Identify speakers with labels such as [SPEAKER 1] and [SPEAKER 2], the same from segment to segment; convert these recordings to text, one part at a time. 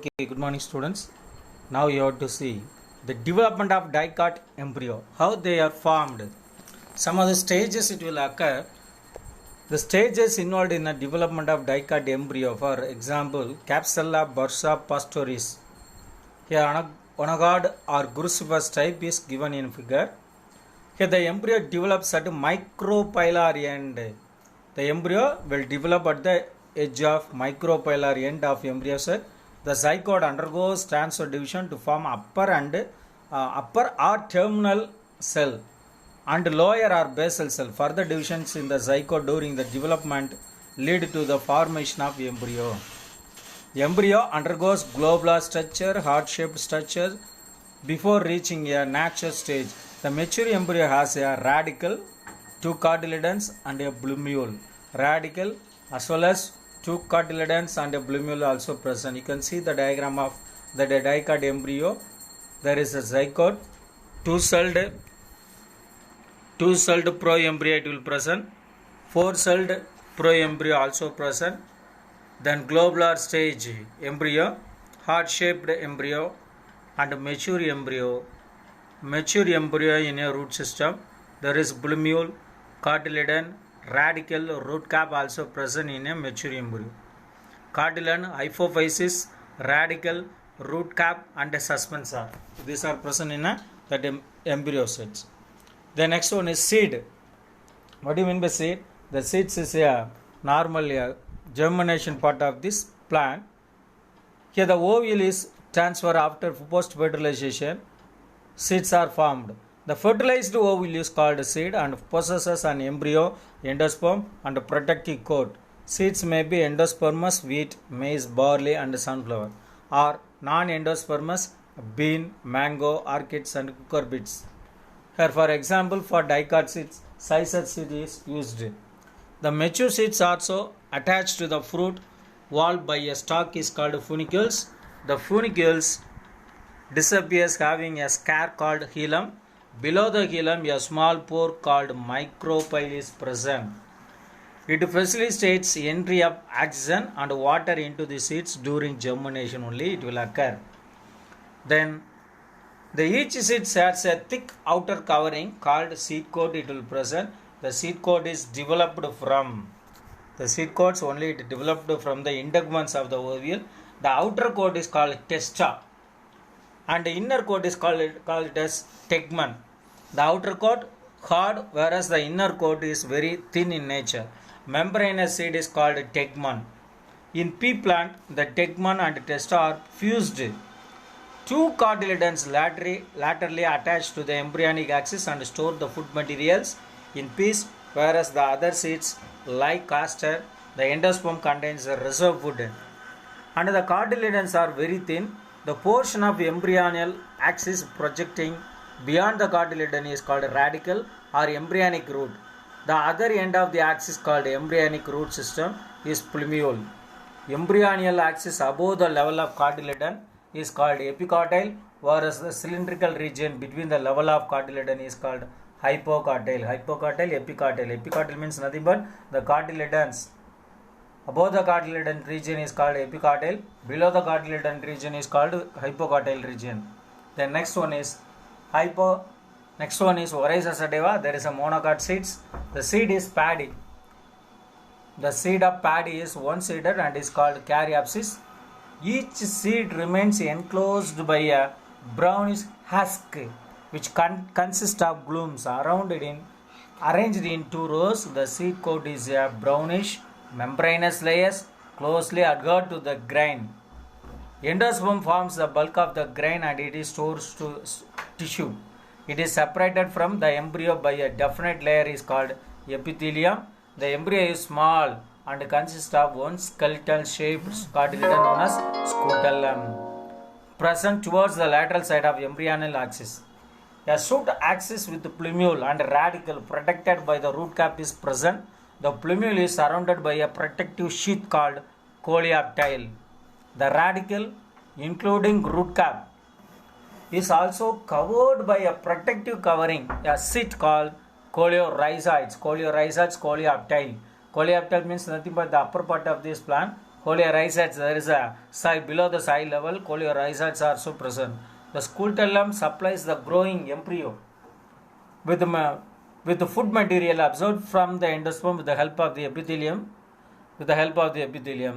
[SPEAKER 1] Okay, good morning students. Now you have to see the development of dicot embryo, how they are formed. Some of the stages it will occur. The stages involved in the development of dicot embryo, for example, Capsella bursa pastoris. Here onagod or cruciferous type is given in figure. Here the embryo develops at micropylary end. The embryo will develop at the edge of micropylary end of embryo cell. The zygote undergoes transfer division to form upper or terminal cell and lower or basal cell. Further divisions in the zygote during the development lead to the formation of embryo. The embryo undergoes globular structure, heart-shaped structure before reaching a natural stage. The mature embryo has a radicle, two cotyledons and a plumule. Radicle as well as two cotyledons and a plumule also present. You can see the diagram of the dicot embryo. There is a zygote, two-celled proembryo it will present, four-celled proembryo also present. Then globular stage embryo, heart-shaped embryo and mature embryo. Mature embryo in a root system. There is plumule, cotyledon, radicle, root cap also present in a mature embryo. Cotyledon, hypophysis, radicle, root cap and a suspensor. These are present in that embryo sets. The next one is seed. What do you mean by seed? The seeds is a normal germination part of this plant. Here the ovule is transferred after post-fertilization. Seeds are formed. The fertilized ovule is called seed and possesses an embryo, endosperm and protective coat. Seeds may be endospermous wheat, maize, barley and sunflower, or non-endospermous bean, mango, orchids and cucurbits. Here for example, for dicot seeds, sisal seed is used. The mature seeds also attached to the fruit wall by a stalk is called funicules. The funicules disappears having a scare called hilum. Below the hilum, a small pore called micropyle is present. It facilitates entry of oxygen and water into the seeds during germination only it will occur. Then each seed has a thick outer covering called seed coat it will present. The seed coat is developed from the integuments of the ovule. The outer coat is called testa and the inner coat is called as tegmen. The outer coat hard, whereas the inner coat is very thin in nature. Membranous seed is called tegmen. In pea plant, the tegmen and testa are fused. Two cotyledons laterally attached to the embryonic axis and store the food materials in peas, whereas the other seeds like castor, the endosperm contains the reserve food. And the cotyledons are very thin. The portion of embryonal axis projecting beyond the cotyledon is called radicle or embryonic root. The other end of the axis called embryonic root system is plumule. Embryonal axis above the level of cotyledon is called epicotyle, whereas the cylindrical region between the level of cotyledon is called hypocotyle. Epicotyle means nothing but the cotyledons. Above the cotyledon region is called epicotyle. Below the cotyledon region is called hypocotyle region. The next one is Oryza sativa. There is a monocot seeds. The seed is paddy. The seed of paddy is one-seeded and is called caryopsis. Each seed remains enclosed by a brownish husk which consists of glumes arranged in two rows. The seed coat is a brownish membranous layers closely adhered to the grain. Endosperm forms the bulk of the grain and it is stored to tissue. It is separated from the embryo by a definite layer is called epithelium. The embryo is small and consists of one skeletal shaped cotyledon known as scutellum, present towards the lateral side of embryonal axis. A shoot axis with plumule and radicle protected by the root cap is present. The plumule is surrounded by a protective sheath called coleoptile. The radicle, including root cap, is also covered by a protective covering, a sheath called coleorhizoids, coleoptile. Coleoptile means nothing but the upper part of this plant. Coleorhizates, there is a soil below the soil level, coleorhizates are also present. The scutellum supplies the growing embryo with the food material absorbed from the endosperm with the help of the epithelium.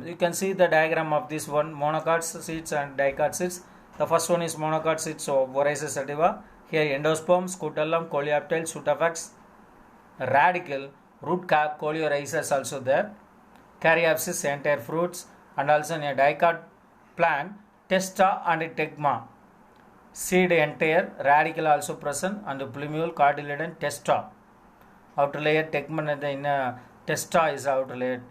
[SPEAKER 1] You can see the diagram of this one, monocot seeds and dicot seeds. The first one is monocot seeds, so Voraces sativa. Here endosperm, scutellum, coleoptile, pseudofax, radicle, root cap, coleorhizates also there. Caryopsis, entire fruits, and also in a dicot plant, testa and tegma. Seed entire, radicle also present, and plumule, cotyledon, testa. Outer layer, tegmen in a testa is outer layer.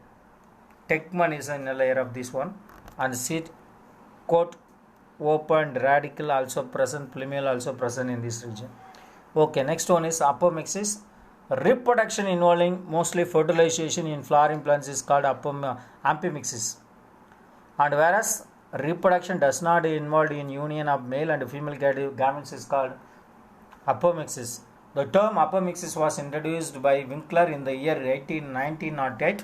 [SPEAKER 1] Tegmen is in a layer of this one, and seed coat opened, radicle also present, plumule also present in this region. Okay, next one is apomixis. Reproduction involving mostly fertilization in flowering plants is called ampemixis. And whereas reproduction does not involve in union of male and female gametes is called apomixis. The term apomixis was introduced by Winkler in the year 1908,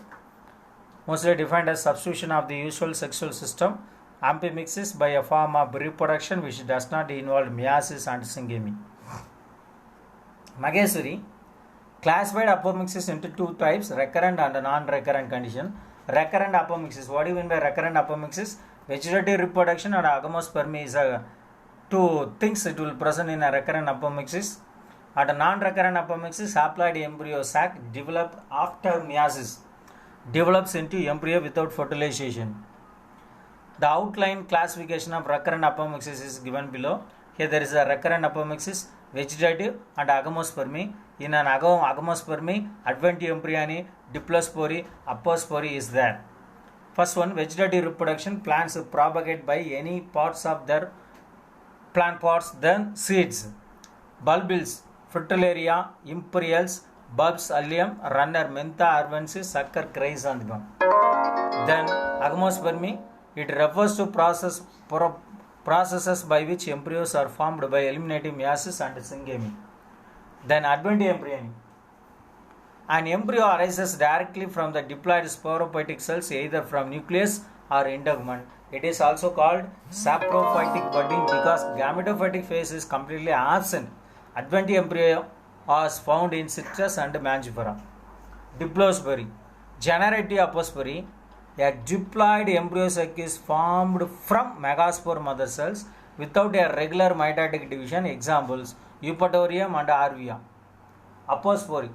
[SPEAKER 1] mostly defined as substitution of the usual sexual system, ampemixis, by a form of reproduction which does not involve meiosis and syngamy. Maheshwari classified apomixis into two types, recurrent and non-recurrent condition. Recurrent apomixis, what do you mean by recurrent apomixis? Vegetative reproduction and agamospermy is two things it will present in a recurrent apomixis. At a non-recurrent apomixis, haploid embryo sac developed after meiosis develops into embryo without fertilization. The outline classification of recurrent apomixis is given below. Here there is a recurrent apomixis, vegetative and agamospermy. In an agamospermy, advent embryoni, diplospory, apospory is there. First one, vegetative reproduction. Plants propagate by any parts of their plant parts than seeds. Bulbils, fritillaria, imperials, bulbs, allium, runner, mentha, arvensis, sucker, crays and gum. Then agamospermy, it refers to processes by which embryos are formed by eliminating meiosis and syngamy. Then advent embryoni. An embryo arises directly from the diploid sporophytic cells, either from nucleus or integument. It is also called saprophytic budding because gametophytic phase is completely absent. Advent embryo was found in citrus and mangifera. Diplospory. Generative apospory. A diploid embryo sac is formed from megaspore mother cells without a regular mitotic division. Examples: Eupatorium and Arvia. Apospory.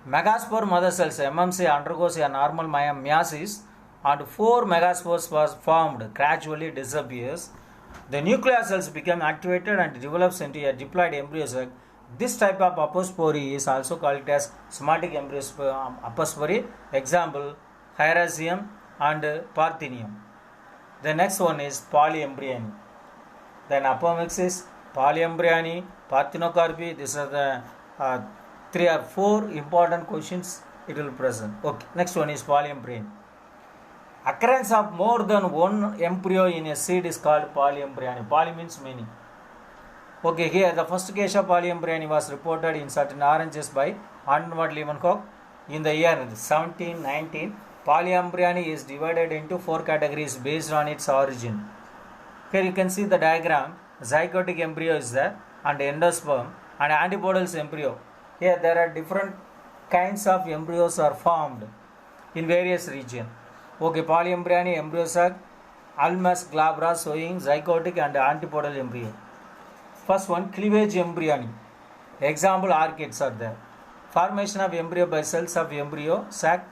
[SPEAKER 1] Megaspore mother cells MMC undergoes a normal meiosis and 4 megaspores was formed, gradually disappears. The nuclear cells become activated and develops into a diploid embryo sac. This type of apospory is also called as somatic embryo apospory. Example: Hieracium and Parthenium. The next one is polyembryony. Then apomixis, polyembryony, parthenocarpy. These are the 3 or 4 important questions it will present. Okay, next one is polyembryony. Occurrence of more than one embryo in a seed is called polyembryony. Poly means many. Okay, here the first case of polyembryony was reported in certain oranges by Arnold Leeuwenhoek in the year 1719. Polyembryony is divided into 4 categories based on its origin. Here you can see the diagram. Zygotic embryo is there, and endosperm and antipodal embryo. Here there are different kinds of embryos are formed in various regions. Okay, polyembryony, embryo sac, almus, glabra, sowing, zygotic and antipodal embryo. First one, cleavage embryony. Example, orchids are there. Formation of embryo by cells of embryo sac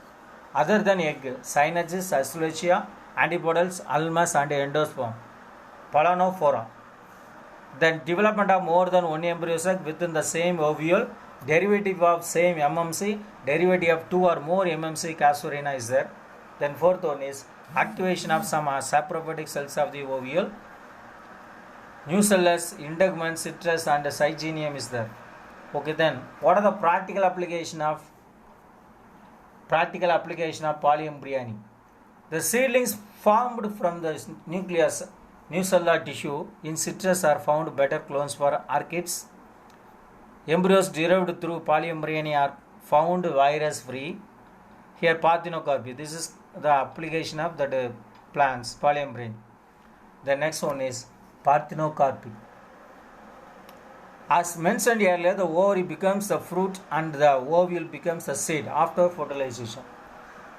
[SPEAKER 1] other than egg, synages, astelochia, antipodals, almus and endosperm. Polanophora. Then development of more than one embryo sac within the same ovule, derivative of same MMC, derivative of 2 or more MMC casuarina is there. Then fourth one is activation of some saprophytic cells of the ovule. Nucellus, integument, citrus and Syngenium is there. Okay, then what are the practical application of polyembryony? The seedlings formed from the nucleus nucellar tissue in citrus are found better clones for orchids. Embryos derived through polyembryony are found virus free. Here parthenocarpy. This is the application of that plants, polyambrine. The next one is parthenocarpy. As mentioned earlier, the ovary becomes the fruit and the ovule becomes the seed after fertilization.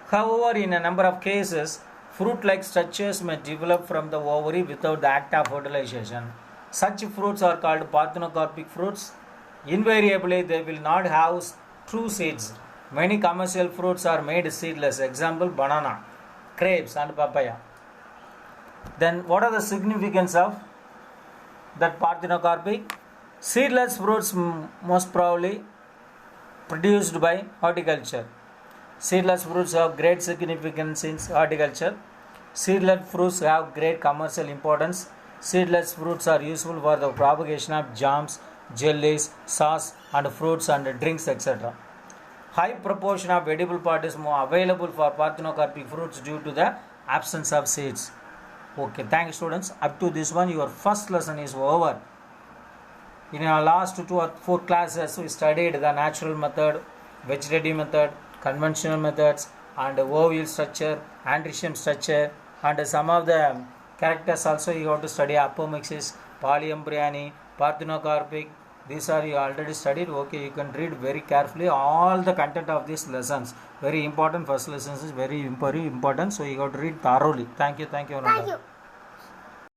[SPEAKER 1] However, in a number of cases, fruit-like structures may develop from the ovary without the act of fertilization. Such fruits are called parthenocarpic fruits. Invariably, they will not have true seeds. Many commercial fruits are made seedless. Example, banana, grapes and papaya. Then what are the significance of that parthenocarpic? Seedless fruits most probably produced by horticulture. Seedless fruits have great significance in horticulture. Seedless fruits have great commercial importance. Seedless fruits are useful for the propagation of jams, jellies, sauce and fruits and drinks, etc. High proportion of edible part is more available for parthenocarpic fruits due to the absence of seeds. Okay, thank you students. Up to this one, your first lesson is over. In our last 2 or 4 classes, we studied the natural method, vegetative method, conventional methods, and ovule structure, androecium structure, and some of the characters also you have to study: apomixis, polyembryony, parthenocarpic. These are you already studied. Okay, you can read very carefully all the content of these lessons. Very important. First lessons is very important, so you have to read thoroughly. Thank you.
[SPEAKER 2] Thank you.